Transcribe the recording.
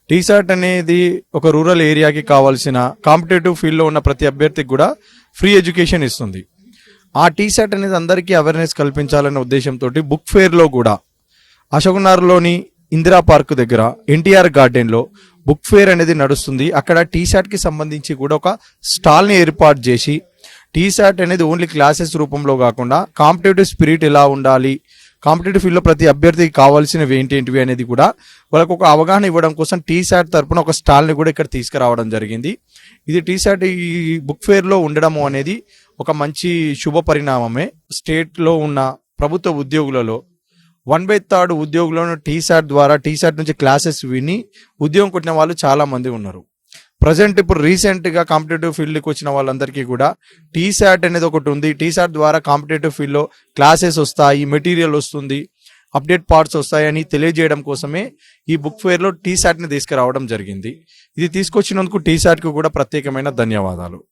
టీసాట్ అనేది ఒక రూరల్ ఏరియాకి కావాల్సిన కాంపిటేటివ్ ఫీల్డ్లో ఉన్న ప్రతి అభ్యర్థికి కూడా ఫ్రీ ఎడ్యుకేషన్ ఇస్తుంది. ఆ టీసాట్ అనేది అందరికీ అవేర్నెస్ కల్పించాలనే ఉద్దేశంతో బుక్ ఫేర్లో కూడా అశోక్నగర్లోని ఇందిరా పార్క్ దగ్గర ఎన్టీఆర్ గార్డెన్లో బుక్ ఫేర్ అనేది నడుస్తుంది. అక్కడ టీసాట్కి సంబంధించి కూడా ఒక స్టాల్ని ఏర్పాటు చేసి టీసాట్ అనేది ఓన్లీ క్లాసెస్ రూపంలో కాకుండా కాంపిటేటివ్ స్పిరిట్ ఎలా ఉండాలి, కాంపిటేటివ్ ఫీల్డ్లో ప్రతి అభ్యర్థికి కావాల్సినవి ఏంటేంటివి అనేది కూడా వాళ్ళకు ఒక అవగాహన ఇవ్వడం కోసం టీసాట్ తరపున ఒక స్టాల్ని కూడా ఇక్కడ తీసుకురావడం జరిగింది. ఇది టీసాట్ ఈ బుక్ ఫేర్లో ఉండడము అనేది ఒక మంచి శుభ పరిణామమే. స్టేట్లో ఉన్న ప్రభుత్వ ఉద్యోగులలో 1/3 ఉద్యోగులను టీసాట్ ద్వారా టీసాట్ నుంచి క్లాసెస్ విని ఉద్యోగం కొట్టిన వాళ్ళు చాలా మంది ఉన్నారు. ప్రజెంట్ ఇప్పుడు రీసెంట్గా కాంపిటేటివ్ ఫీల్డ్కి వచ్చిన వాళ్ళందరికీ కూడా టీసాట్ అనేది ఒకటి ఉంది. టీసాట్ ద్వారా కాంపిటేటివ్ ఫీల్డ్లో క్లాసెస్ వస్తాయి, మెటీరియల్ వస్తుంది, అప్డేట్ పార్ట్స్ వస్తాయి అని తెలియజేయడం కోసమే ఈ బుక్ ఫేర్లో టీసాట్ని తీసుకురావడం జరిగింది. ఇది తీసుకొచ్చినందుకు టీసాట్కి కూడా ప్రత్యేకమైన ధన్యవాదాలు.